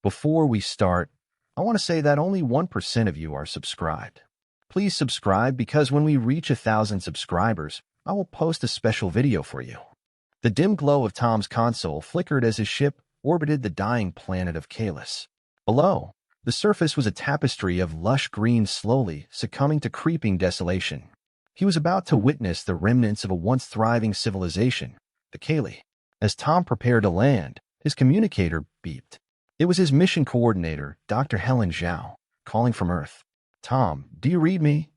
Before we start, I want to say that only 1% of you are subscribed. Please subscribe because when we reach 1,000 subscribers, I will post a special video for you. The dim glow of Tom's console flickered as his ship orbited the dying planet of Kalis. Below, the surface was a tapestry of lush green slowly succumbing to creeping desolation. He was about to witness the remnants of a once thriving civilization, the Kali. As Tom prepared to land, his communicator beeped. It was his mission coordinator, Dr. Helen Zhao, calling from Earth. "Tom, do you read me?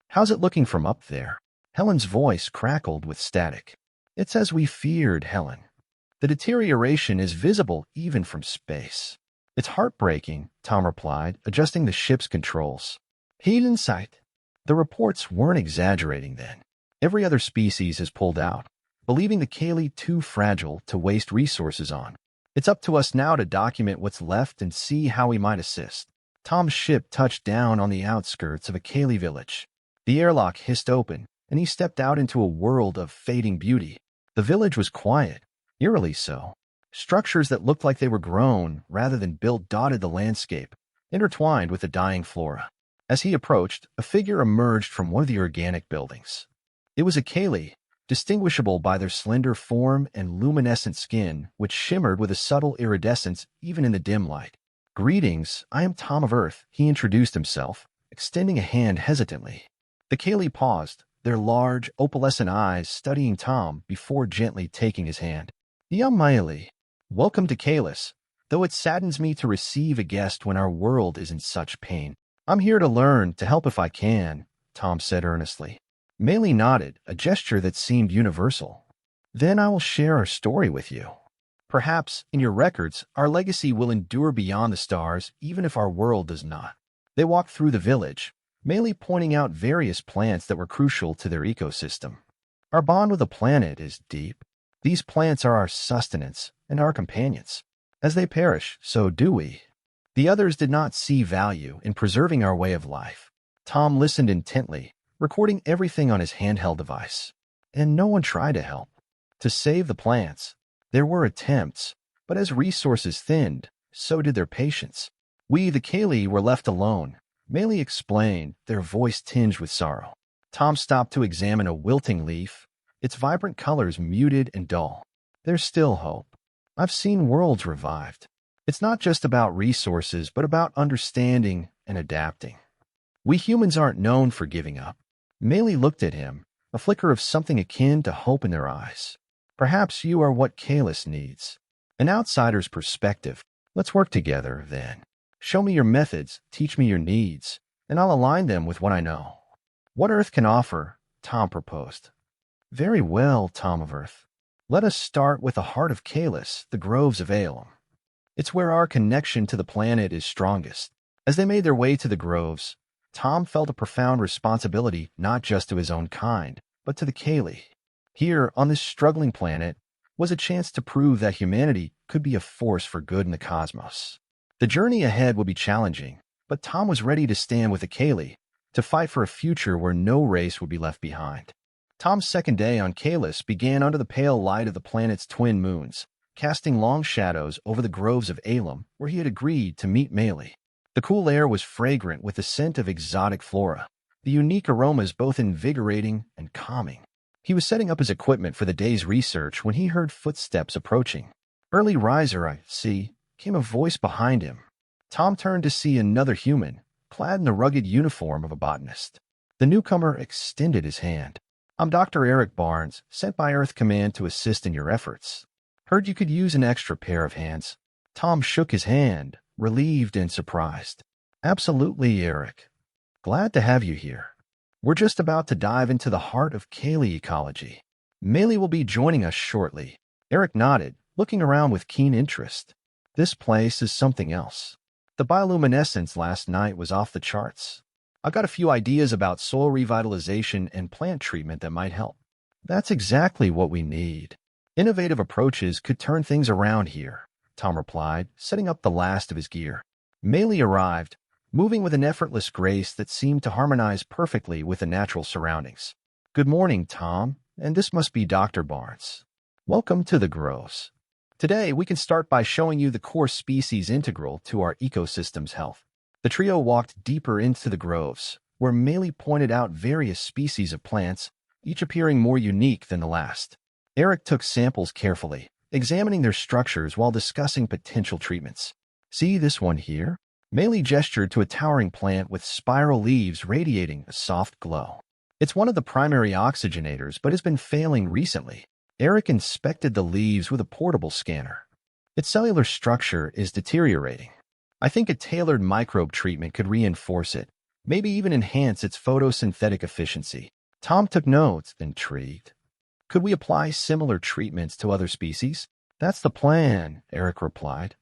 How's it looking from up there?" Helen's voice crackled with static. "It's as we feared, Helen. The deterioration is visible even from space." "It's heartbreaking," Tom replied, adjusting the ship's controls. "Heat in sight." The reports weren't exaggerating then. Every other species has pulled out, believing the Kali too fragile to waste resources on. It's up to us now to document what's left and see how we might assist. Tom's ship touched down on the outskirts of a Kali village. The airlock hissed open, and he stepped out into a world of fading beauty. The village was quiet, eerily so. Structures that looked like they were grown rather than built dotted the landscape, intertwined with the dying flora. As he approached, a figure emerged from one of the organic buildings. It was a Kali, distinguishable by their slender form and luminescent skin, which shimmered with a subtle iridescence even in the dim light. "Greetings, I am Tom of Earth," he introduced himself, extending a hand hesitantly. The Kali paused, their large, opalescent eyes studying Tom before gently taking his hand. "Yamaili, welcome to Kalis, though it saddens me to receive a guest when our world is in such pain. I'm here to learn, to help if I can," Tom said earnestly. Meili nodded, a gesture that seemed universal. "Then I will share our story with you. Perhaps, in your records, our legacy will endure beyond the stars, even if our world does not." They walked through the village, Meili pointing out various plants that were crucial to their ecosystem. "Our bond with the planet is deep. These plants are our sustenance and our companions. As they perish, so do we." The others did not see value in preserving our way of life. Tom listened intently, recording everything on his handheld device. And no one tried to help. To save the plants, there were attempts, but as resources thinned, so did their patience. "We, the Kali, were left alone," Meili explained, their voice tinged with sorrow. Tom stopped to examine a wilting leaf, its vibrant colors muted and dull. "There's still hope. I've seen worlds revived. It's not just about resources, but about understanding and adapting. We humans aren't known for giving up." Meili looked at him, a flicker of something akin to hope in their eyes. "Perhaps you are what Kalis needs. An outsider's perspective. Let's work together, then. Show me your methods, teach me your needs, and I'll align them with what I know." "What Earth can offer," Tom proposed. "Very well, Tom of Earth. Let us start with the heart of Kalis, the groves of Aelum. It's where our connection to the planet is strongest." As they made their way to the groves, Tom felt a profound responsibility not just to his own kind, but to the Kali. Here, on this struggling planet, was a chance to prove that humanity could be a force for good in the cosmos. The journey ahead would be challenging, but Tom was ready to stand with the Kali, to fight for a future where no race would be left behind. Tom's second day on Kalis began under the pale light of the planet's twin moons, casting long shadows over the groves of Aelum, where he had agreed to meet Meili. The cool air was fragrant with the scent of exotic flora, the unique aromas both invigorating and calming. He was setting up his equipment for the day's research when he heard footsteps approaching. "Early riser, I see," came a voice behind him. Tom turned to see another human, clad in the rugged uniform of a botanist. The newcomer extended his hand. "I'm Dr. Eric Barnes, sent by Earth Command to assist in your efforts. Heard you could use an extra pair of hands." Tom shook his hand, relieved and surprised. "Absolutely, Eric. Glad to have you here. We're just about to dive into the heart of Kali ecology. Meili will be joining us shortly." Eric nodded, looking around with keen interest. "This place is something else. The bioluminescence last night was off the charts. I've got a few ideas about soil revitalization and plant treatment that might help." "That's exactly what we need. Innovative approaches could turn things around here," Tom replied, setting up the last of his gear. Meili arrived, moving with an effortless grace that seemed to harmonize perfectly with the natural surroundings. "Good morning, Tom, and this must be Dr. Barnes. Welcome to the groves." Today, we can start by showing you the core species integral to our ecosystem's health. The trio walked deeper into the groves, where Maley pointed out various species of plants, each appearing more unique than the last. Eric took samples carefully, examining their structures while discussing potential treatments. See this one here? Maley gestured to a towering plant with spiral leaves radiating a soft glow. It's one of the primary oxygenators but has been failing recently. Eric inspected the leaves with a portable scanner. Its cellular structure is deteriorating. I think a tailored microbe treatment could reinforce it, maybe even enhance its photosynthetic efficiency. Tom took notes, intrigued. Could we apply similar treatments to other species? That's the plan, Eric replied.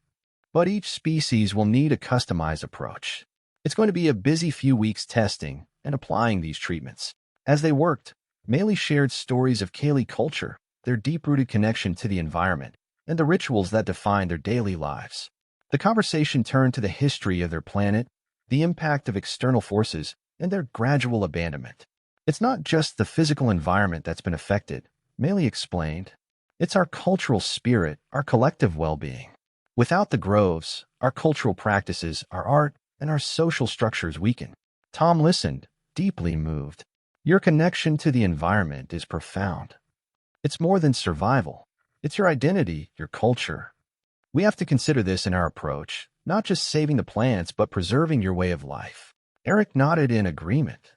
But each species will need a customized approach. It's going to be a busy few weeks testing and applying these treatments. As they worked, Maley shared stories of Kaylee culture, their deep-rooted connection to the environment, and the rituals that define their daily lives. The conversation turned to the history of their planet, the impact of external forces, and their gradual abandonment. It's not just the physical environment that's been affected, Maley explained. It's our cultural spirit, our collective well-being. Without the groves, our cultural practices, our art, and our social structures weaken. Tom listened, deeply moved. Your connection to the environment is profound. It's more than survival. It's your identity, your culture. We have to consider this in our approach, not just saving the plants, but preserving your way of life. Eric nodded in agreement.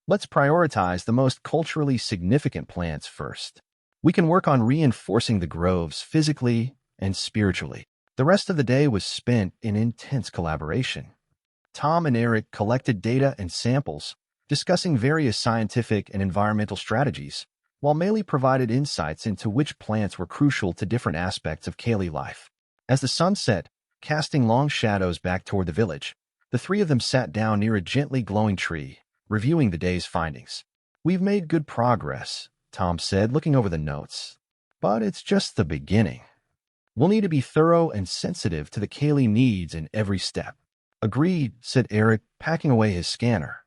Let's prioritize the most culturally significant plants first. We can work on reinforcing the groves physically and spiritually. The rest of the day was spent in intense collaboration. Tom and Eric collected data and samples, discussing various scientific and environmental strategies, while Maley provided insights into which plants were crucial to different aspects of Kaylee life. As the sun set, casting long shadows back toward the village, the three of them sat down near a gently glowing tree, reviewing the day's findings. We've made good progress, Tom said, looking over the notes. But it's just the beginning. We'll need to be thorough and sensitive to the Kaylee needs in every step. Agreed, said Eric, packing away his scanner.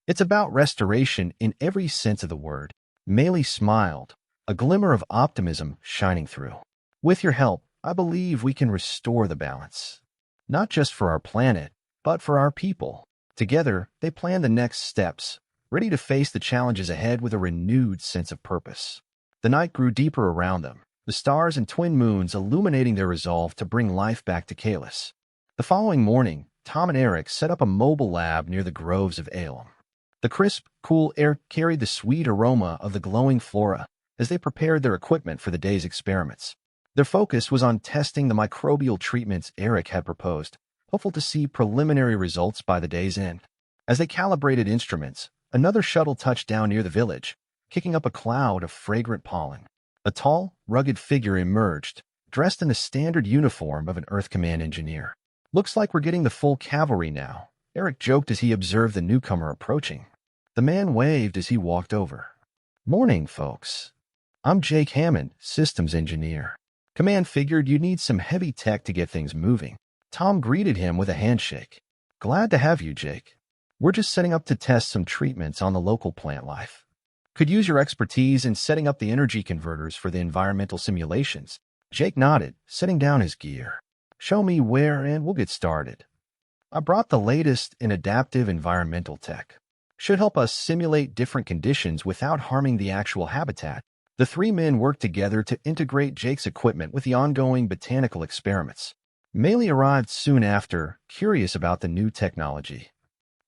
It's about restoration in every sense of the word. Maley smiled, a glimmer of optimism shining through. With your help, I believe we can restore the balance. Not just for our planet, but for our people. Together, they planned the next steps, ready to face the challenges ahead with a renewed sense of purpose. The night grew deeper around them, the stars and twin moons illuminating their resolve to bring life back to Kalis. The following morning, Tom and Eric set up a mobile lab near the groves of Alum. The crisp, cool air carried the sweet aroma of the glowing flora as they prepared their equipment for the day's experiments. Their focus was on testing the microbial treatments Eric had proposed, hopeful to see preliminary results by the day's end. As they calibrated instruments, another shuttle touched down near the village, kicking up a cloud of fragrant pollen. A tall, rugged figure emerged, dressed in the standard uniform of an Earth Command engineer. Looks like we're getting the full cavalry now, Eric joked as he observed the newcomer approaching. The man waved as he walked over. Morning, folks. I'm Jake Hammond, systems engineer. Command figured you'd need some heavy tech to get things moving. Tom greeted him with a handshake. Glad to have you, Jake. We're just setting up to test some treatments on the local plant life. Could use your expertise in setting up the energy converters for the environmental simulations. Jake nodded, setting down his gear. Show me where and we'll get started. I brought the latest in adaptive environmental tech. Should help us simulate different conditions without harming the actual habitat. The three men worked together to integrate Jake's equipment with the ongoing botanical experiments. Maley arrived soon after, curious about the new technology.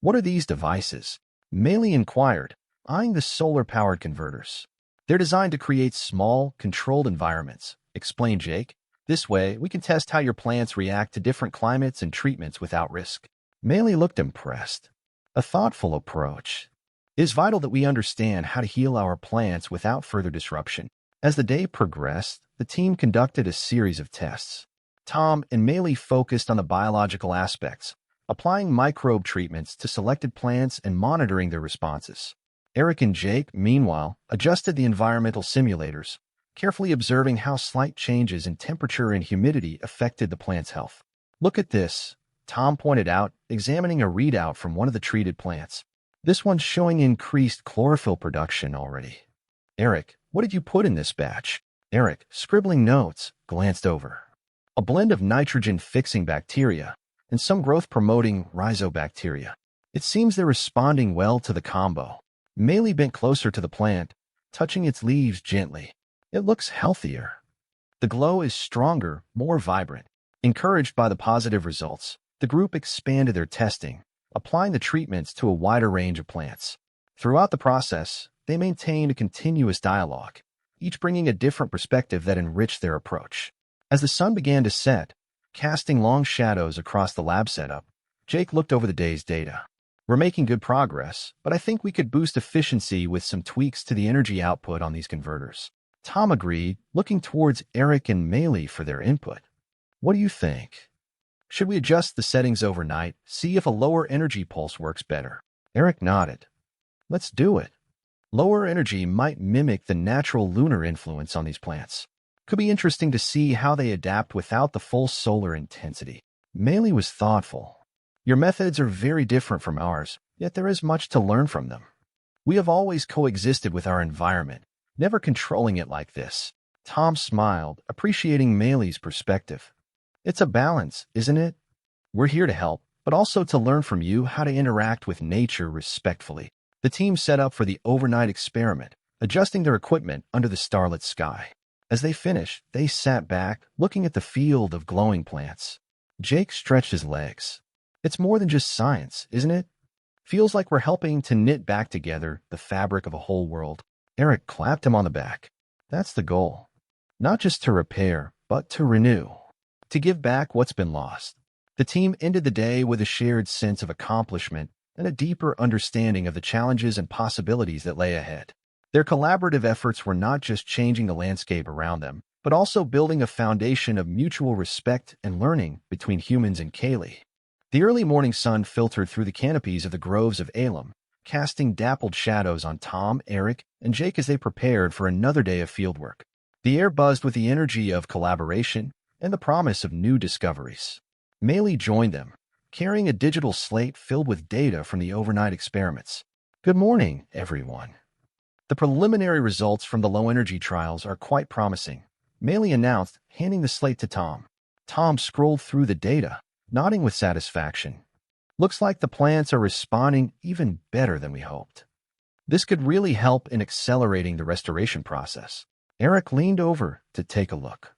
What are these devices? Maley inquired, eyeing the solar-powered converters. They're designed to create small, controlled environments, explained Jake. This way, we can test how your plants react to different climates and treatments without risk. Maley looked impressed. A thoughtful approach. It is vital that we understand how to heal our plants without further disruption. As the day progressed, the team conducted a series of tests. Tom and Maley focused on the biological aspects, applying microbe treatments to selected plants and monitoring their responses. Eric and Jake, meanwhile, adjusted the environmental simulators, carefully observing how slight changes in temperature and humidity affected the plant's health. Look at this, Tom pointed out, examining a readout from one of the treated plants. This one's showing increased chlorophyll production already. Eric, what did you put in this batch? Eric, scribbling notes, glanced over. A blend of nitrogen-fixing bacteria and some growth-promoting rhizobacteria. It seems they're responding well to the combo. Maylee bent closer to the plant, touching its leaves gently. It looks healthier. The glow is stronger, more vibrant. Encouraged by the positive results, the group expanded their testing, applying the treatments to a wider range of plants. Throughout the process, they maintained a continuous dialogue, each bringing a different perspective that enriched their approach. As the sun began to set, casting long shadows across the lab setup, Jake looked over the day's data. We're making good progress, but I think we could boost efficiency with some tweaks to the energy output on these converters. Tom agreed, looking towards Eric and Maylee for their input. What do you think? Should we adjust the settings overnight, see if a lower energy pulse works better? Eric nodded. Let's do it. Lower energy might mimic the natural lunar influence on these plants. Could be interesting to see how they adapt without the full solar intensity. Maylee was thoughtful. Your methods are very different from ours, yet there is much to learn from them. We have always coexisted with our environment, never controlling it like this. Tom smiled, appreciating Maylee's perspective. It's a balance, isn't it? We're here to help, but also to learn from you how to interact with nature respectfully. The team set up for the overnight experiment, adjusting their equipment under the starlit sky. As they finished, they sat back, looking at the field of glowing plants. Jake stretched his legs. It's more than just science, isn't it? Feels like we're helping to knit back together the fabric of a whole world. Eric clapped him on the back. That's the goal. Not just to repair, but to renew. To give back what's been lost. The team ended the day with a shared sense of accomplishment and a deeper understanding of the challenges and possibilities that lay ahead. Their collaborative efforts were not just changing the landscape around them, but also building a foundation of mutual respect and learning between humans and Kaylee. The early morning sun filtered through the canopies of the groves of Alum, casting dappled shadows on Tom, Eric, and Jake as they prepared for another day of fieldwork. The air buzzed with the energy of collaboration and the promise of new discoveries. Maylee joined them, carrying a digital slate filled with data from the overnight experiments. Good morning, everyone. The preliminary results from the low-energy trials are quite promising, Maylee announced, handing the slate to Tom. Tom scrolled through the data, nodding with satisfaction. Looks like the plants are responding even better than we hoped. This could really help in accelerating the restoration process. Eric leaned over to take a look.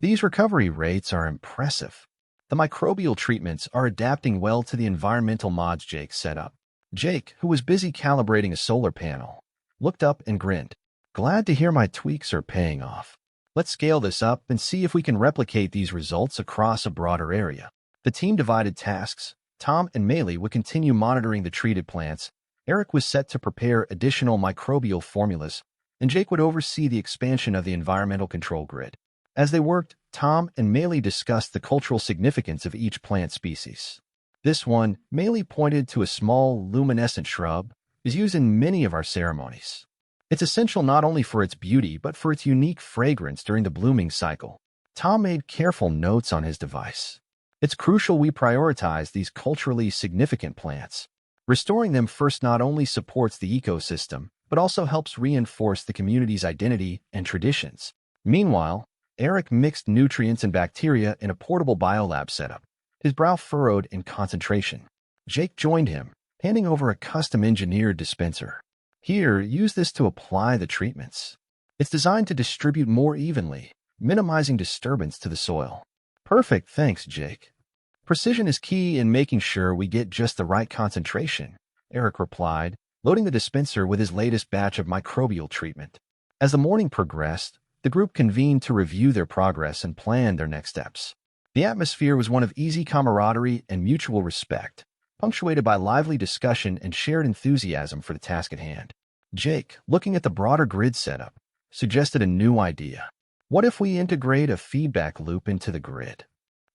These recovery rates are impressive. The microbial treatments are adapting well to the environmental mods Jake set up. Jake, who was busy calibrating a solar panel, looked up and grinned. Glad to hear my tweaks are paying off. Let's scale this up and see if we can replicate these results across a broader area. The team divided tasks. Tom and Maylee would continue monitoring the treated plants. Eric was set to prepare additional microbial formulas, and Jake would oversee the expansion of the environmental control grid. As they worked, Tom and Maylee discussed the cultural significance of each plant species. This one, Maylee pointed to a small, luminescent shrub, is used in many of our ceremonies. It's essential not only for its beauty, but for its unique fragrance during the blooming cycle. Tom made careful notes on his device. It's crucial we prioritize these culturally significant plants. Restoring them first not only supports the ecosystem, but also helps reinforce the community's identity and traditions. Meanwhile, Eric mixed nutrients and bacteria in a portable biolab setup, his brow furrowed in concentration. Jake joined him, handing over a custom-engineered dispenser. Here, use this to apply the treatments. It's designed to distribute more evenly, minimizing disturbance to the soil. Perfect, thanks, Jake. Precision is key in making sure we get just the right concentration, Eric replied, loading the dispenser with his latest batch of microbial treatment. As the morning progressed, the group convened to review their progress and plan their next steps. The atmosphere was one of easy camaraderie and mutual respect, punctuated by lively discussion and shared enthusiasm for the task at hand. Jake, looking at the broader grid setup, suggested a new idea. What if we integrate a feedback loop into the grid?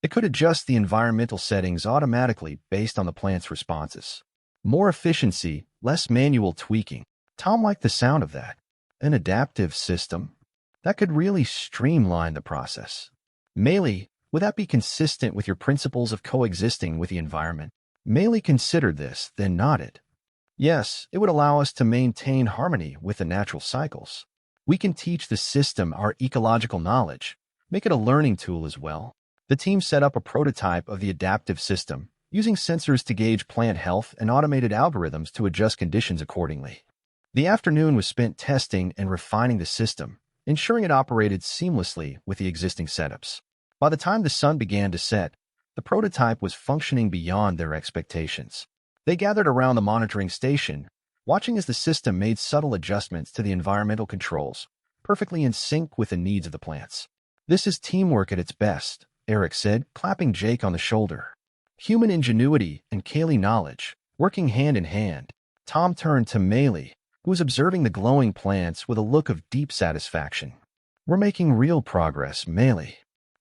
It could adjust the environmental settings automatically based on the plant's responses. More efficiency, less manual tweaking. Tom liked the sound of that. An adaptive system? That could really streamline the process. Maylee, would that be consistent with your principles of coexisting with the environment? Maylee considered this, then nodded. Yes, it would allow us to maintain harmony with the natural cycles. We can teach the system our ecological knowledge, make it a learning tool as well. The team set up a prototype of the adaptive system, using sensors to gauge plant health and automated algorithms to adjust conditions accordingly. The afternoon was spent testing and refining the system, ensuring it operated seamlessly with the existing setups. By the time the sun began to set, the prototype was functioning beyond their expectations. They gathered around the monitoring station, watching as the system made subtle adjustments to the environmental controls, perfectly in sync with the needs of the plants. "This is teamwork at its best," Eric said, clapping Jake on the shoulder. "Human ingenuity and Kaylee knowledge, working hand in hand." Tom turned to Maylee, who was observing the glowing plants with a look of deep satisfaction. "We're making real progress, Maylee.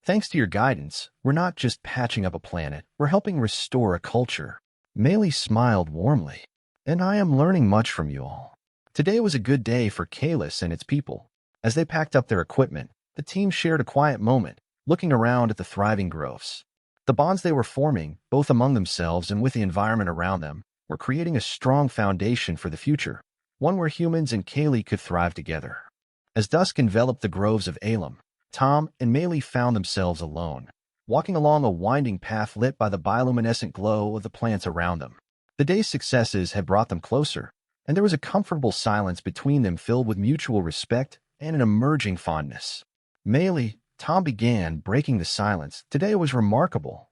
Thanks to your guidance, we're not just patching up a planet, we're helping restore a culture." Maylee smiled warmly. "And I am learning much from you all." Today was a good day for Kalis and its people. As they packed up their equipment, the team shared a quiet moment, looking around at the thriving groves. The bonds they were forming, both among themselves and with the environment around them, were creating a strong foundation for the future, one where humans and Kaylee could thrive together. As dusk enveloped the groves of Elam, Tom and Maylee found themselves alone, walking along a winding path lit by the bioluminescent glow of the plants around them. The day's successes had brought them closer, and there was a comfortable silence between them filled with mutual respect and an emerging fondness. "Maylee," Tom began, breaking the silence, "today was remarkable.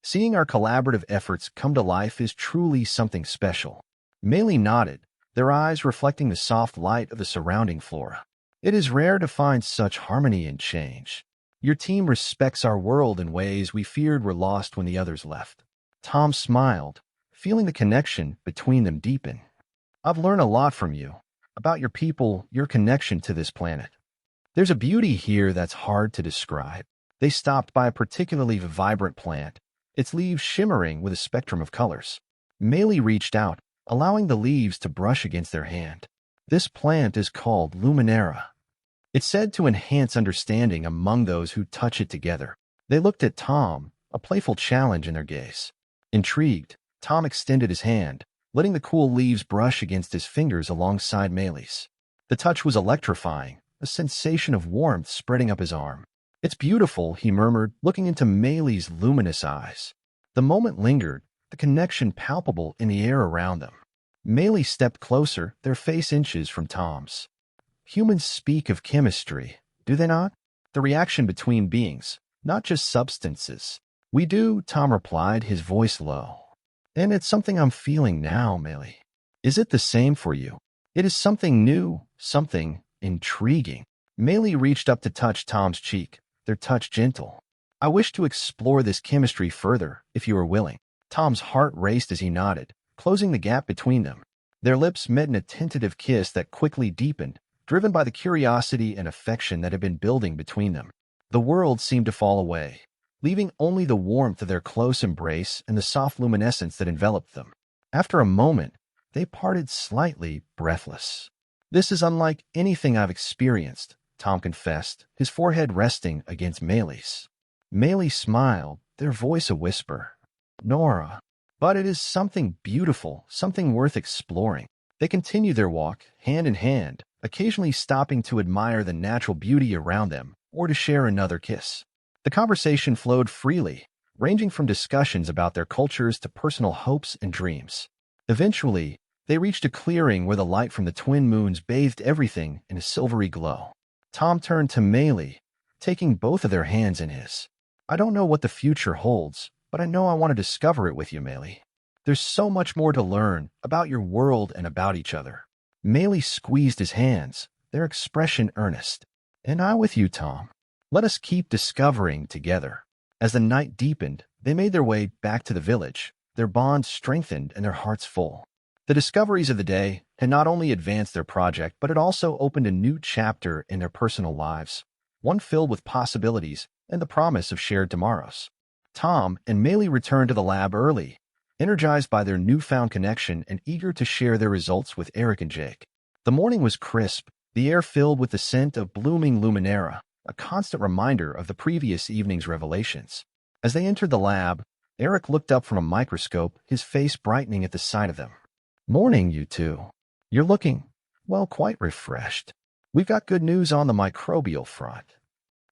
Seeing our collaborative efforts come to life is truly something special." Maylee nodded, their eyes reflecting the soft light of the surrounding flora. "It is rare to find such harmony and change. Your team respects our world in ways we feared were lost when the others left." Tom smiled, feeling the connection between them deepen. "I've learned a lot from you, about your people, your connection to this planet. There's a beauty here that's hard to describe." They stopped by a particularly vibrant plant, its leaves shimmering with a spectrum of colors. Maylee reached out, allowing the leaves to brush against their hand. "This plant is called Luminera. It's said to enhance understanding among those who touch it together." They looked at Tom, a playful challenge in their gaze. Intrigued, Tom extended his hand, letting the cool leaves brush against his fingers alongside Maylee's. The touch was electrifying, a sensation of warmth spreading up his arm. "It's beautiful," he murmured, looking into Maylee's luminous eyes. The moment lingered, the connection palpable in the air around them. Maylee stepped closer, their face inches from Tom's. "Humans speak of chemistry, do they not? The reaction between beings, not just substances." "We do," Tom replied, his voice low. "And it's something I'm feeling now, Maylee. Is it the same for you?" "It is something new, something intriguing." Maylee reached up to touch Tom's cheek, their touch gentle. "I wish to explore this chemistry further, if you are willing." Tom's heart raced as he nodded, closing the gap between them. Their lips met in a tentative kiss that quickly deepened, driven by the curiosity and affection that had been building between them. The world seemed to fall away, leaving only the warmth of their close embrace and the soft luminescence that enveloped them. After a moment, they parted slightly, breathless. "This is unlike anything I've experienced," Tom confessed, his forehead resting against Maylee's. Maylee smiled, their voice a whisper. "Nora, but it is something beautiful, something worth exploring." They continued their walk, hand in hand, occasionally stopping to admire the natural beauty around them or to share another kiss. The conversation flowed freely, ranging from discussions about their cultures to personal hopes and dreams. Eventually, they reached a clearing where the light from the twin moons bathed everything in a silvery glow. Tom turned to Maylee, taking both of their hands in his. "I don't know what the future holds, but I know I want to discover it with you, Maylee. There's so much more to learn about your world and about each other." Maylee squeezed his hands, their expression earnest. "And I with you, Tom. Let us keep discovering together." As the night deepened, they made their way back to the village, their bond strengthened and their hearts full. The discoveries of the day had not only advanced their project, but it also opened a new chapter in their personal lives, one filled with possibilities and the promise of shared tomorrows. Tom and Maylee returned to the lab early, energized by their newfound connection and eager to share their results with Eric and Jake. The morning was crisp, the air filled with the scent of blooming Luminera, a constant reminder of the previous evening's revelations. As they entered the lab, Eric looked up from a microscope, his face brightening at the sight of them. "Morning, you two. You're looking, well, quite refreshed." We've got good news on the microbial front.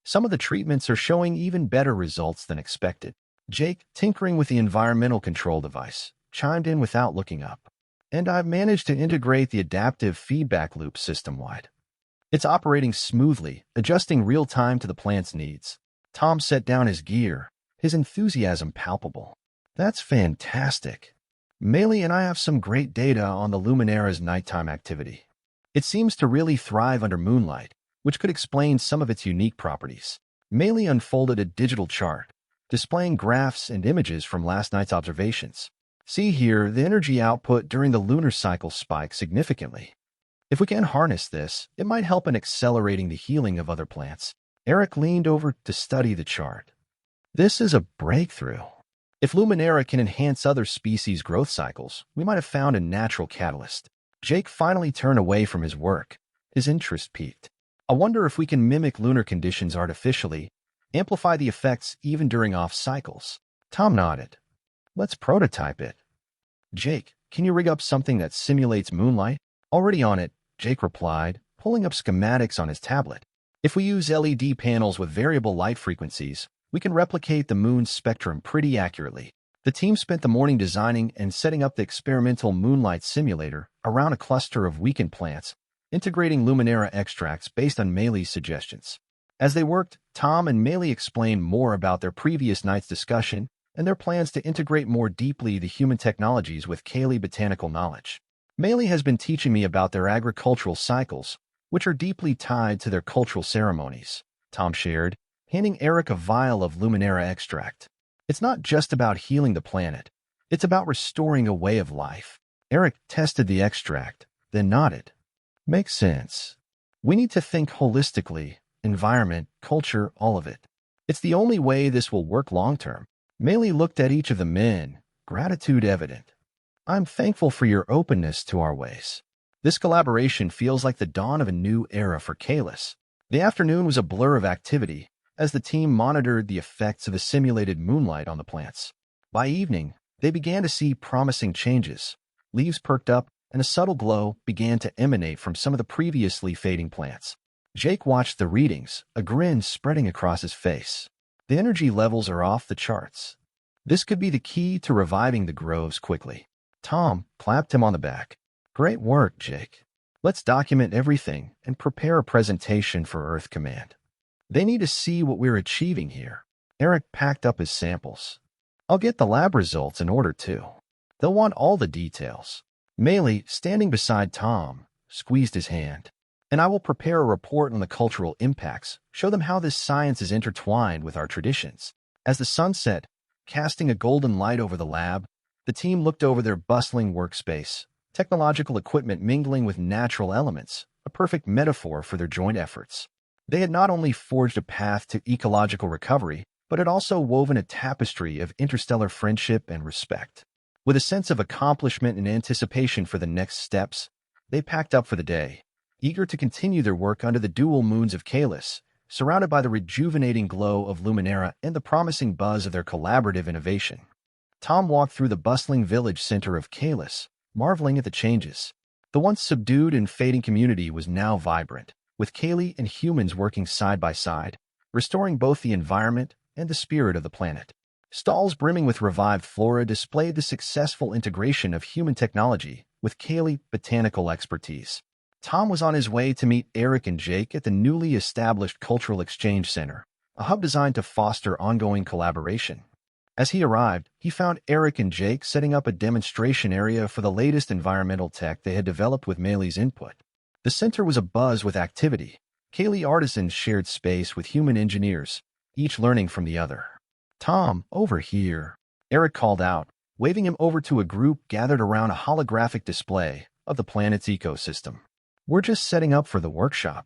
Some of the treatments are showing even better results than expected. Jake, tinkering with the environmental control device, chimed in without looking up. And I've managed to integrate the adaptive feedback loop system-wide. It's operating smoothly, adjusting real-time to the plant's needs. Tom set down his gear, his enthusiasm palpable. That's fantastic. Meili and I have some great data on the Luminara's nighttime activity. It seems to really thrive under moonlight, which could explain some of its unique properties. Meili unfolded a digital chart, displaying graphs and images from last night's observations. See here, the energy output during the lunar cycle spiked significantly. If we can harness this, it might help in accelerating the healing of other plants. Eric leaned over to study the chart. This is a breakthrough. If Luminara can enhance other species' growth cycles, we might have found a natural catalyst. Jake finally turned away from his work. His interest peaked. I wonder if we can mimic lunar conditions artificially, amplify the effects even during off cycles. Tom nodded. Let's prototype it. Jake, can you rig up something that simulates moonlight? Already on it, Jake replied, pulling up schematics on his tablet. If we use LED panels with variable light frequencies, we can replicate the moon's spectrum pretty accurately. The team spent the morning designing and setting up the experimental moonlight simulator around a cluster of weakened plants, integrating Luminara extracts based on Meili's suggestions. As they worked, Tom and Meili explained more about their previous night's discussion and their plans to integrate more deeply the human technologies with Kaylee botanical knowledge. Meili has been teaching me about their agricultural cycles, which are deeply tied to their cultural ceremonies, Tom shared, handing Eric a vial of Luminara extract. It's not just about healing the planet. It's about restoring a way of life. Eric tested the extract, then nodded. Makes sense. We need to think holistically, environment, culture, all of it. It's the only way this will work long-term. Meili looked at each of the men, gratitude evident. I'm thankful for your openness to our ways. This collaboration feels like the dawn of a new era for Kalis. The afternoon was a blur of activity as the team monitored the effects of the simulated moonlight on the plants. By evening, they began to see promising changes. Leaves perked up, and a subtle glow began to emanate from some of the previously fading plants. Jake watched the readings, a grin spreading across his face. The energy levels are off the charts. This could be the key to reviving the groves quickly. Tom clapped him on the back. Great work, Jake. Let's document everything and prepare a presentation for Earth Command. They need to see what we're achieving here. Eric packed up his samples. I'll get the lab results in order too. They'll want all the details. Meili, standing beside Tom, squeezed his hand. And I will prepare a report on the cultural impacts, show them how this science is intertwined with our traditions. As the sun set, casting a golden light over the lab, the team looked over their bustling workspace, technological equipment mingling with natural elements, a perfect metaphor for their joint efforts. They had not only forged a path to ecological recovery, but had also woven a tapestry of interstellar friendship and respect. With a sense of accomplishment and anticipation for the next steps, they packed up for the day, eager to continue their work under the dual moons of Kalis, surrounded by the rejuvenating glow of Luminara and the promising buzz of their collaborative innovation. Tom walked through the bustling village center of Kalis, marveling at the changes. The once subdued and fading community was now vibrant, with Kaylee and humans working side by side, restoring both the environment and the spirit of the planet. Stalls brimming with revived flora displayed the successful integration of human technology with Kaylee botanical expertise. Tom was on his way to meet Eric and Jake at the newly established Cultural Exchange Center, a hub designed to foster ongoing collaboration. As he arrived, he found Eric and Jake setting up a demonstration area for the latest environmental tech they had developed with Meili's input. The center was abuzz with activity. Kaylee artisans shared space with human engineers, each learning from the other. Tom, over here, Eric called out, waving him over to a group gathered around a holographic display of the planet's ecosystem. We're just setting up for the workshop.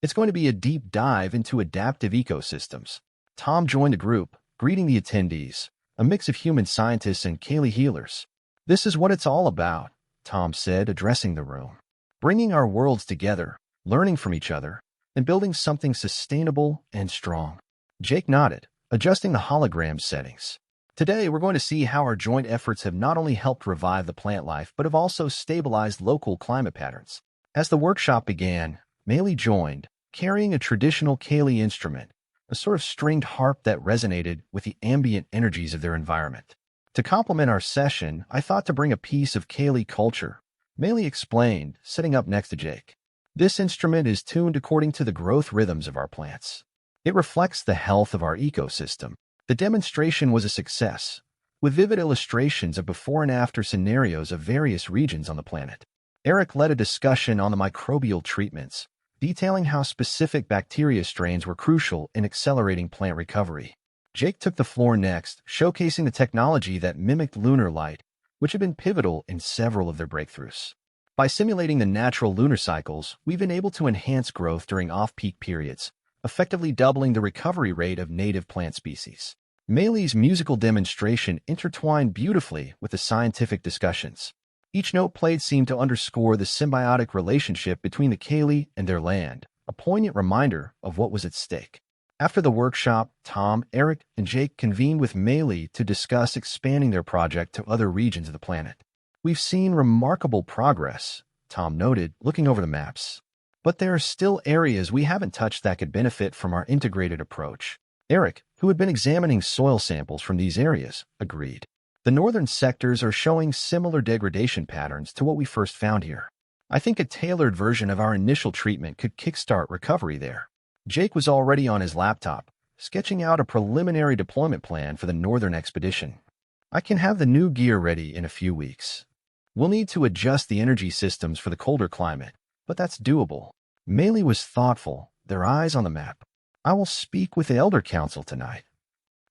It's going to be a deep dive into adaptive ecosystems. Tom joined the group, greeting the attendees, a mix of human scientists and Kaylee healers. This is what it's all about, Tom said, addressing the room. Bringing our worlds together, learning from each other, and building something sustainable and strong. Jake nodded, adjusting the hologram settings. Today, we're going to see how our joint efforts have not only helped revive the plant life, but have also stabilized local climate patterns. As the workshop began, Maylee joined, carrying a traditional Kaylee instrument, a sort of stringed harp that resonated with the ambient energies of their environment. To complement our session, I thought to bring a piece of Kaylee culture, Maylee explained, sitting up next to Jake. This instrument is tuned according to the growth rhythms of our plants. It reflects the health of our ecosystem. The demonstration was a success, with vivid illustrations of before and after scenarios of various regions on the planet. Eric led a discussion on the microbial treatments, detailing how specific bacteria strains were crucial in accelerating plant recovery. Jake took the floor next, showcasing the technology that mimicked lunar light, which had been pivotal in several of their breakthroughs. By simulating the natural lunar cycles, we've been able to enhance growth during off-peak periods, effectively doubling the recovery rate of native plant species. Maylee's musical demonstration intertwined beautifully with the scientific discussions. Each note played seemed to underscore the symbiotic relationship between the Kaylee and their land, a poignant reminder of what was at stake. After the workshop, Tom, Eric, and Jake convened with Maylee to discuss expanding their project to other regions of the planet. We've seen remarkable progress, Tom noted, looking over the maps. But there are still areas we haven't touched that could benefit from our integrated approach. Eric, who had been examining soil samples from these areas, agreed. The northern sectors are showing similar degradation patterns to what we first found here. I think a tailored version of our initial treatment could kickstart recovery there. Jake was already on his laptop, sketching out a preliminary deployment plan for the northern expedition. I can have the new gear ready in a few weeks. We'll need to adjust the energy systems for the colder climate, but that's doable. Maylee was thoughtful, their eyes on the map. I will speak with the Elder Council tonight.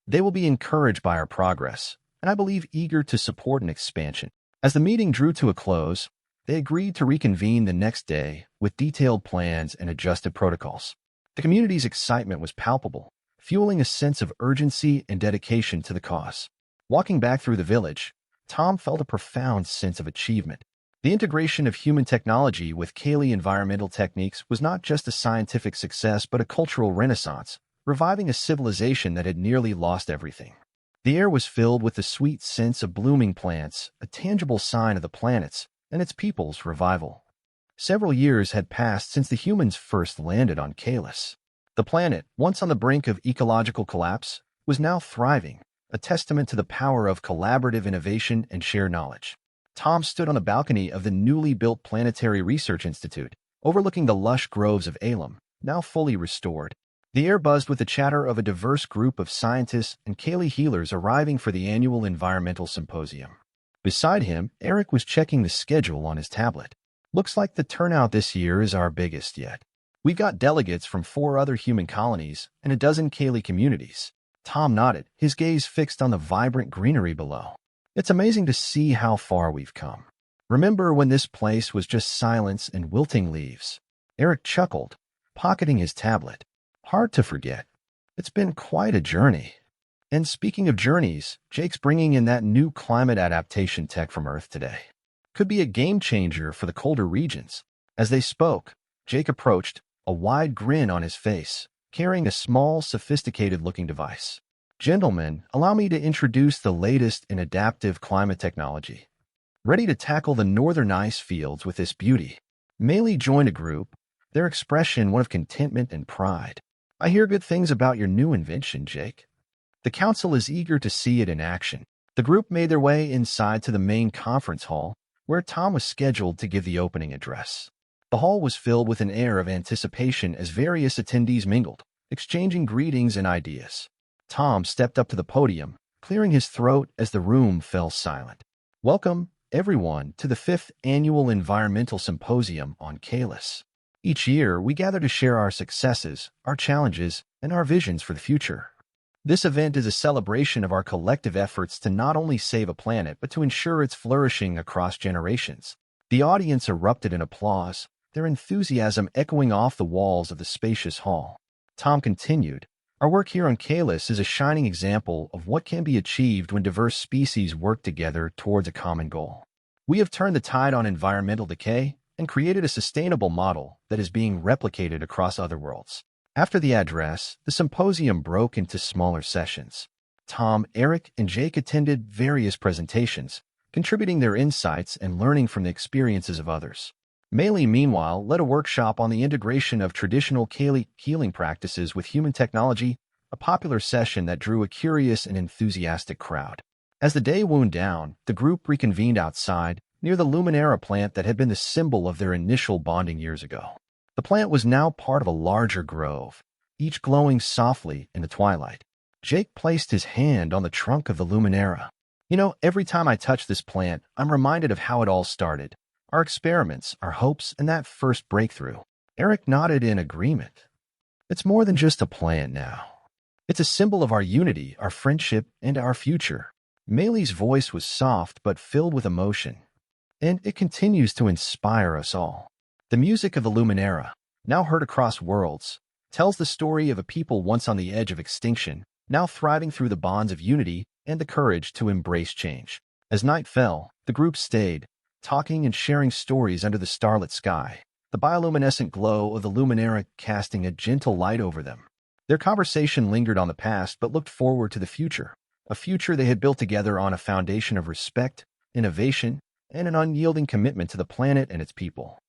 They will be encouraged by our progress, and I believe eager to support an expansion. As the meeting drew to a close, they agreed to reconvene the next day with detailed plans and adjusted protocols. The community's excitement was palpable, fueling a sense of urgency and dedication to the cause. Walking back through the village, Tom felt a profound sense of achievement. The integration of human technology with Kaylee environmental techniques was not just a scientific success but a cultural renaissance, reviving a civilization that had nearly lost everything. The air was filled with the sweet sense of blooming plants, a tangible sign of the planet's and its people's revival. Several years had passed since the humans first landed on Kalis. The planet, once on the brink of ecological collapse, was now thriving, a testament to the power of collaborative innovation and shared knowledge. Tom stood on the balcony of the newly built Planetary Research Institute, overlooking the lush groves of Alum, now fully restored. The air buzzed with the chatter of a diverse group of scientists and Kaylee healers arriving for the annual environmental symposium. Beside him, Eric was checking the schedule on his tablet. Looks like the turnout this year is our biggest yet. We've got delegates from 4 other human colonies and a dozen Kaylee communities. Tom nodded, his gaze fixed on the vibrant greenery below. It's amazing to see how far we've come. Remember when this place was just silence and wilting leaves? Eric chuckled, pocketing his tablet. Hard to forget. It's been quite a journey. And speaking of journeys, Jake's bringing in that new climate adaptation tech from Earth today. Could be a game changer for the colder regions. As they spoke, Jake approached, a wide grin on his face, carrying a small, sophisticated-looking device. Gentlemen, allow me to introduce the latest in adaptive climate technology. Ready to tackle the northern ice fields with this beauty, Maylee joined a group, their expression one of contentment and pride. I hear good things about your new invention, Jake. The council is eager to see it in action. The group made their way inside to the main conference hall, where Tom was scheduled to give the opening address. The hall was filled with an air of anticipation as various attendees mingled, exchanging greetings and ideas. Tom stepped up to the podium, clearing his throat as the room fell silent. Welcome, everyone, to the 5th Annual Environmental Symposium on Kalis. Each year, we gather to share our successes, our challenges, and our visions for the future. This event is a celebration of our collective efforts to not only save a planet, but to ensure its flourishing across generations. The audience erupted in applause, their enthusiasm echoing off the walls of the spacious hall. Tom continued, our work here on Kalis is a shining example of what can be achieved when diverse species work together towards a common goal. We have turned the tide on environmental decay and created a sustainable model that is being replicated across other worlds. After the address, the symposium broke into smaller sessions. Tom, Eric, and Jake attended various presentations, contributing their insights and learning from the experiences of others. Meili, meanwhile, led a workshop on the integration of traditional Kali healing practices with human technology, a popular session that drew a curious and enthusiastic crowd. As the day wound down, the group reconvened outside, near the Luminera plant that had been the symbol of their initial bonding years ago. The plant was now part of a larger grove, each glowing softly in the twilight. Jake placed his hand on the trunk of the Luminera. You know, every time I touch this plant, I'm reminded of how it all started. Our experiments, our hopes, and that first breakthrough. Eric nodded in agreement. It's more than just a plant now. It's a symbol of our unity, our friendship, and our future. Meili's voice was soft but filled with emotion, and it continues to inspire us all. The music of the Luminera, now heard across worlds, tells the story of a people once on the edge of extinction, now thriving through the bonds of unity and the courage to embrace change. As night fell, the group stayed, talking and sharing stories under the starlit sky, the bioluminescent glow of the Luminera casting a gentle light over them. Their conversation lingered on the past but looked forward to the future, a future they had built together on a foundation of respect, innovation, and an unyielding commitment to the planet and its people.